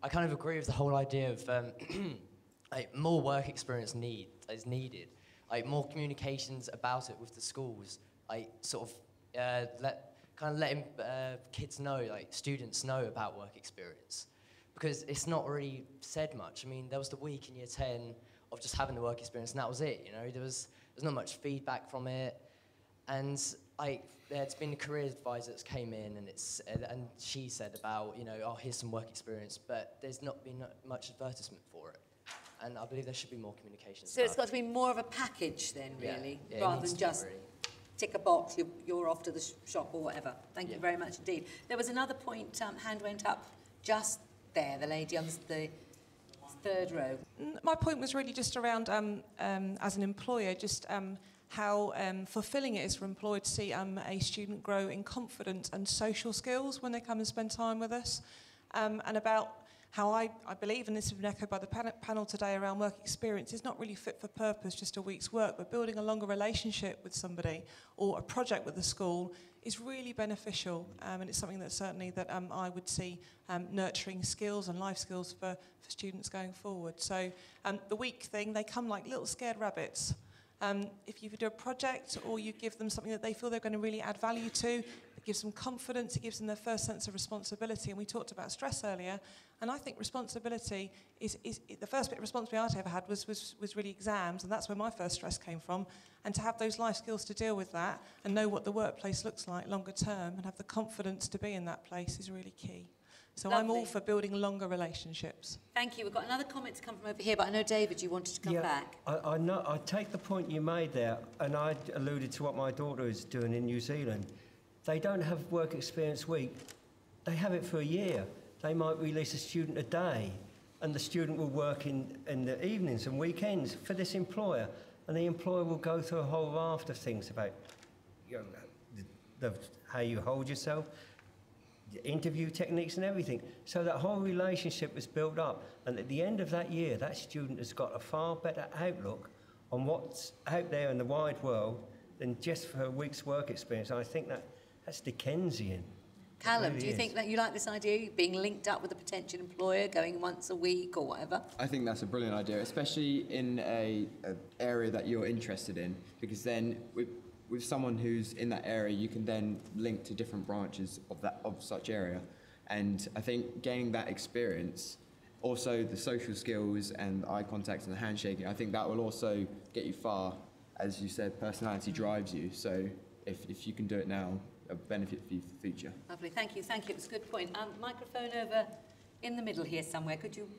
I kind of agree with the whole idea of like more work experience is needed. Like more communications about it with the schools. Like sort of letting kids know, like students know about work experience, because it's not really said much. I mean, there was the week in year 10 of just having the work experience, and that was it. You know, there's not much feedback from it, and there's been a career advisor that's came in, and she said about, you know, oh, here's some work experience, but there's not been much advertisement for it, and I believe there should be more communication. So it's got to be more of a package then, really, rather than just tick a box, you're off to the shop or whatever. Thank you very much indeed. There was another point, hand went up just there, the lady on the third row. My point was really just around, as an employer, just how fulfilling it is for an employer to see a student grow in confidence and social skills when they come and spend time with us, and about how I believe, and this has been echoed by the panel today around work experience, is not really fit for purpose, just a week's work, but building a longer relationship with somebody or a project with the school is really beneficial, and it's something that certainly that I would see nurturing skills and life skills for students going forward. So the week thing, they come like little scared rabbits. If you do a project or you give them something that they feel they're going to really add value to, it gives them confidence, it gives them their first sense of responsibility. And we talked about stress earlier, and I think responsibility is the first bit of responsibility I ever had was really exams, and that's where my first stress came from. And to have those life skills to deal with that and know what the workplace looks like longer term and have the confidence to be in that place is really key. So Lovely. I'm all for building longer relationships. Thank you. We've got another comment to come from over here, but I know, David, you wanted to come back. I know. I take the point you made there, and I alluded to what my daughter is doing in New Zealand. They don't have work experience week. They have it for a year. They might release a student a day, and the student will work in the evenings and weekends for this employer, and the employer will go through a whole raft of things about, you know, how you hold yourself, interview techniques and everything. So that whole relationship is built up, and at the end of that year, that student has got a far better outlook on what's out there in the wide world than just for a week's work experience. I think that's Dickensian. Callum, really do you think that you like this idea, being linked up with a potential employer, going once a week or whatever? I think that's a brilliant idea, especially in a area that you're interested in, because then with someone who's in that area, you can then link to different branches of such area. And I think gaining that experience, also the social skills and eye contact and the handshaking, I think that will also get you far. As you said, personality drives you. So if you can do it now, a benefit for you for the future. Lovely, thank you, thank you. It was a good point. Microphone over in the middle here somewhere. Could you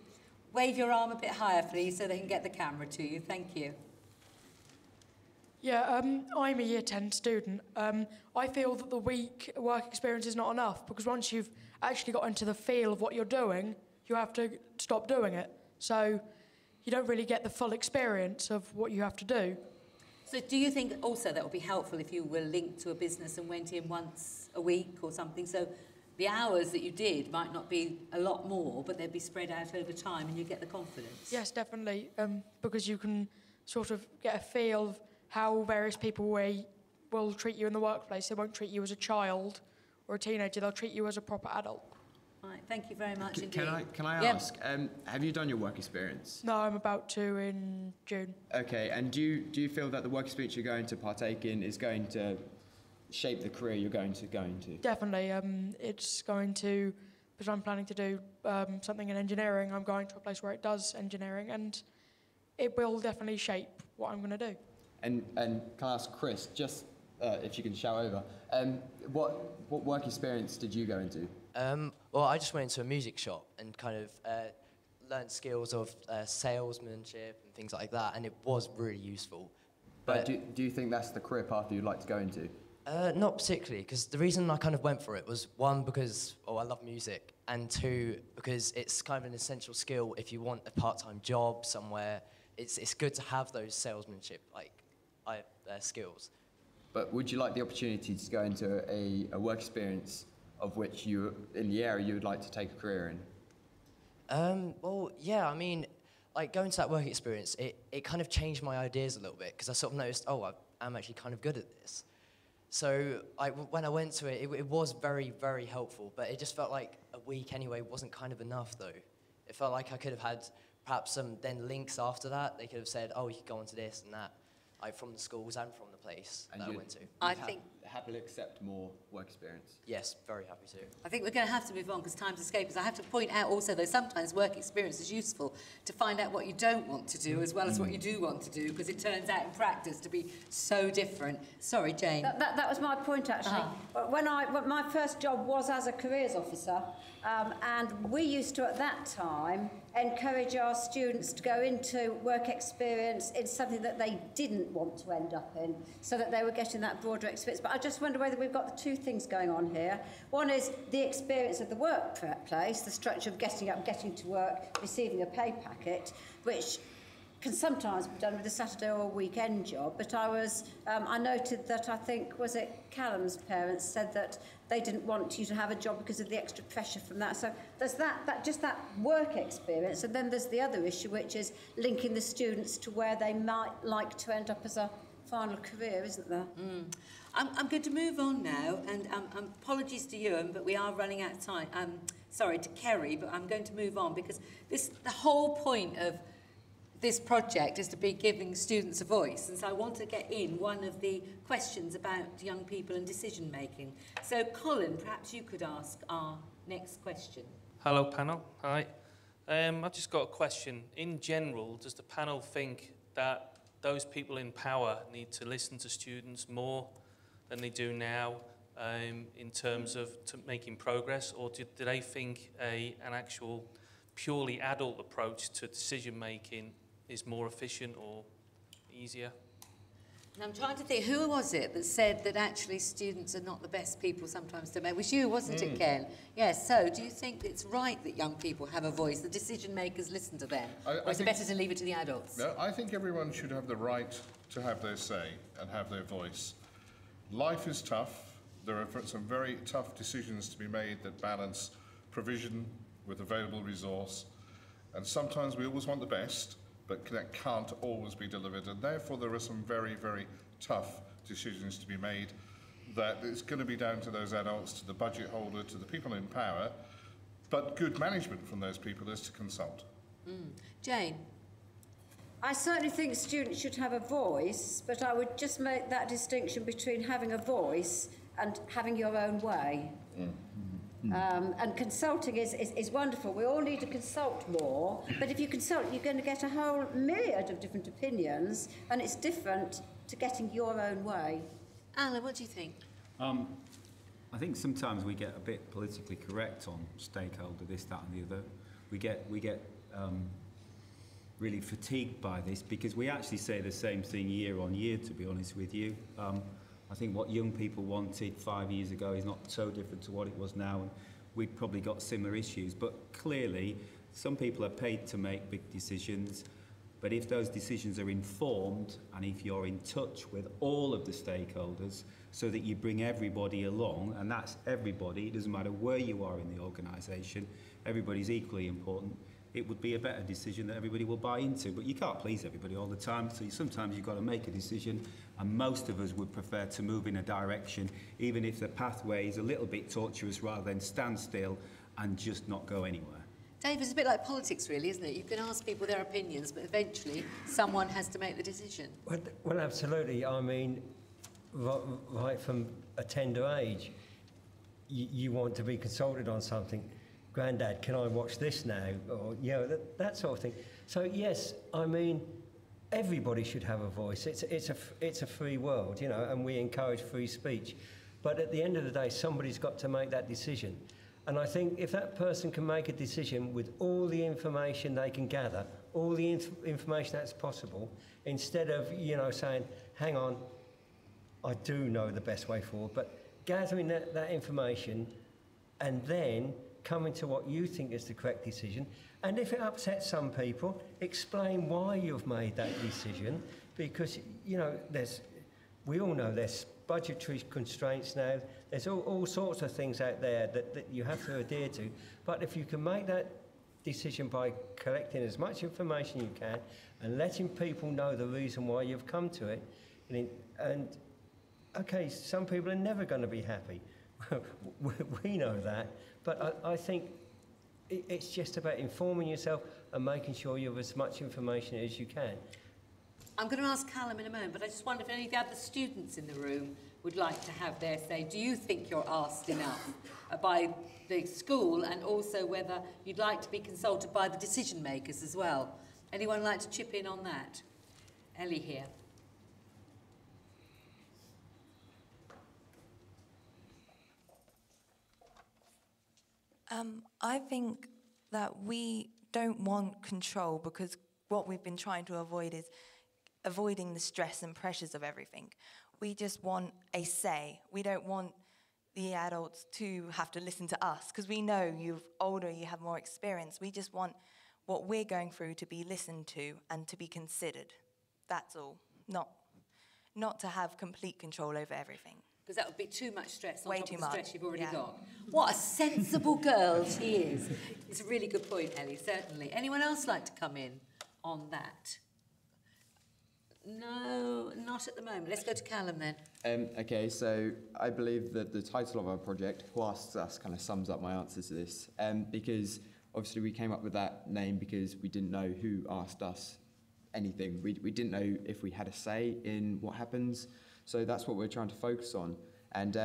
wave your arm a bit higher, please, so they can get the camera to you? Thank you. Yeah, I'm a Year 10 student. I feel that the week work experience is not enough, because once you've actually got into the feel of what you're doing, you have to stop doing it. So you don't really get the full experience of what you have to do. So do you think also that would be helpful if you were linked to a business and went in once a week or something? So the hours that you did might not be a lot more, but they'd be spread out over time and you get the confidence. Yes, definitely, because you can sort of get a feel of how various people will treat you in the workplace. They won't treat you as a child or a teenager, they'll treat you as a proper adult. Right, thank you very much indeed. Can I ask, have you done your work experience? No, I'm about to in June. Okay, and do you feel that the work experience you're going to partake in is going to shape the career you're going to go into? Definitely, it's going to, because I'm planning to do something in engineering, I'm going to a place where it does engineering, and it will definitely shape what I'm going to do. And can I ask Chris, just if you can shout over, what work experience did you go into? Well, I just went into a music shop and kind of learned skills of salesmanship and things like that, and it was really useful. But do you think that's the career path that you'd like to go into? Not particularly, because the reason I kind of went for it was, one, because I love music, and two, because it's kind of an essential skill if you want a part-time job somewhere. It's good to have those salesmanship skills. But would you like the opportunity to go into a work experience of which you, in the area, you would like to take a career in? Well, yeah, I mean, like going to that work experience, it kind of changed my ideas a little bit, because I sort of noticed, I'm actually kind of good at this. So when I went to it, it was very, very helpful, but it just felt like a week anyway wasn't kind of enough, though. It felt like I could have had perhaps some then links after that. They could have said, oh, you could go on to this and that, like from the schools and from the place that I went to. I think happily accept more work experience. Yes, very happy to. I think we're going to have to move on because time's escaping us. I have to point out also, though, sometimes work experience is useful to find out what you don't want to do as well as what you do want to do, because it turns out in practice to be so different. Sorry, Jane. That was my point, actually. When my first job was as a careers officer, and we used to, at that time, encourage our students to go into work experience in something that they didn't want to end up in, so that they were getting that broader experience. But I just wonder whether we've got the two things going on here. One is the experience of the workplace, the structure of getting up, getting to work, receiving a pay packet, which can sometimes be done with a Saturday or a weekend job. But I noted that, I think, was it Callum's parents said that they didn't want you to have a job because of the extra pressure from that. So there's that work experience, and then there's the other issue, which is linking the students to where they might like to end up as a final career, isn't there? I'm going to move on now, and apologies to Ewan, but we are running out of time. Sorry, to Kerry, but I'm going to move on because the whole point of this project is to be giving students a voice, and so I want to get in one of the questions about young people and decision making. So Colin, perhaps you could ask our next question. Hello panel, hi. I've just got a question. In general, does the panel think that those people in power need to listen to students more than they do now in terms of making progress, or do they think an actual purely adult approach to decision making is more efficient or easier? And I'm trying to think, who was it that said that actually students are not the best people sometimes to make? It was you, wasn't it, Ken? Yes, so do you think it's right that young people have a voice, the decision makers listen to them? Or is it better to leave it to the adults? No, I think everyone should have the right to have their say and have their voice. Life is tough. There are some very tough decisions to be made that balance provision with available resource. And sometimes we always want the best, but that can't always be delivered, and therefore there are some very, very tough decisions to be made that it's going to be down to those adults, to the budget holder, to the people in power, but good management from those people is to consult. Jane? I certainly think students should have a voice, but I would just make that distinction between having a voice and having your own way. And consulting is wonderful. We all need to consult more, but if you consult, you're going to get a whole myriad of different opinions, and it's different to getting your own way. Alan, what do you think? I think sometimes we get a bit politically correct on stakeholder, this, that and the other. We get really fatigued by this because we actually say the same thing year on year, to be honest with you. I think what young people wanted 5 years ago is not so different to what it was now, and we've probably got similar issues. But clearly, some people are paid to make big decisions, but if those decisions are informed, and if you're in touch with all of the stakeholders, so that you bring everybody along, and that's everybody, it doesn't matter where you are in the organisation, everybody's equally important, it would be a better decision that everybody will buy into. But you can't please everybody all the time, so sometimes you've got to make a decision, and most of us would prefer to move in a direction, even if the pathway is a little bit tortuous, rather than stand still and just not go anywhere. Dave, it's a bit like politics, really, isn't it? You can ask people their opinions, but eventually someone has to make the decision. Well, absolutely. I mean, right from a tender age, you want to be consulted on something. Grandad, can I watch this now? Or, you know, that sort of thing. So, yes, I mean, everybody should have a voice. It's a free world, you know, and we encourage free speech. But at the end of the day, somebody's got to make that decision. And I think if that person can make a decision with all the information they can gather, all the information that's possible, instead of, you know, saying, hang on, I do know the best way forward, but gathering that information and then coming to what you think is the correct decision. And if it upsets some people, explain why you've made that decision, because, you know, we all know there's budgetary constraints now. There's all sorts of things out there that you have to adhere to. But if you can make that decision by collecting as much information you can and letting people know the reason why you've come to it, and okay, some people are never going to be happy. We know that. But I think It's just about informing yourself and making sure you have as much information as you can. I'm going to ask Callum in a moment, but I just wonder if any of the other students in the room would like to have their say. Do you think you're asked enough by the school, and also whether you'd like to be consulted by the decision makers as well? Anyone like to chip in on that? Ellie here. I think that we don't want control, because what we've been trying to avoid is avoiding the stress and pressures of everything. We just want a say. We don't want the adults to have to listen to us, because we know you're older, you have more experience. We just want what we're going through to be listened to and to be considered. That's all. Not to have complete control over everything. Because that would be too much stress on Way top too of the stress much. you've already Yeah. got. What a sensible girl she is. It's a really good point, Ellie, certainly. Anyone else like to come in on that? No, not at the moment. Let's go to Callum then. Okay, so I believe that the title of our project, Who Asks Us, kind of sums up my answer to this. Because obviously we came up with that name because we didn't know who asked us anything. We didn't know if we had a say in what happens. So that's what we're trying to focus on. And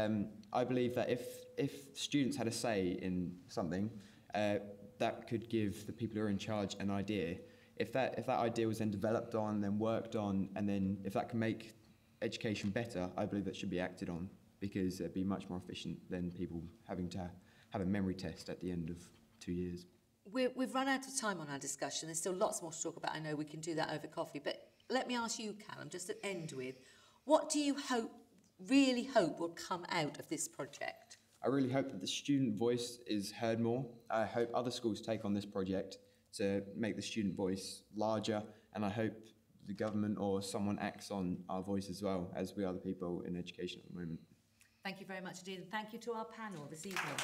I believe that if students had a say in something, that could give the people who are in charge an idea. If that idea was then developed on, then worked on, and then if that can make education better, I believe that should be acted on, because it'd be much more efficient than people having to have a memory test at the end of 2 years. We've run out of time on our discussion. There's still lots more to talk about. I know we can do that over coffee. But let me ask you, Callum, just to end with, what do you really hope will come out of this project? I really hope that the student voice is heard more. I hope other schools take on this project to make the student voice larger, and I hope the government or someone acts on our voice as well, as we are the people in education at the moment. Thank you very much indeed, and thank you to our panel this evening.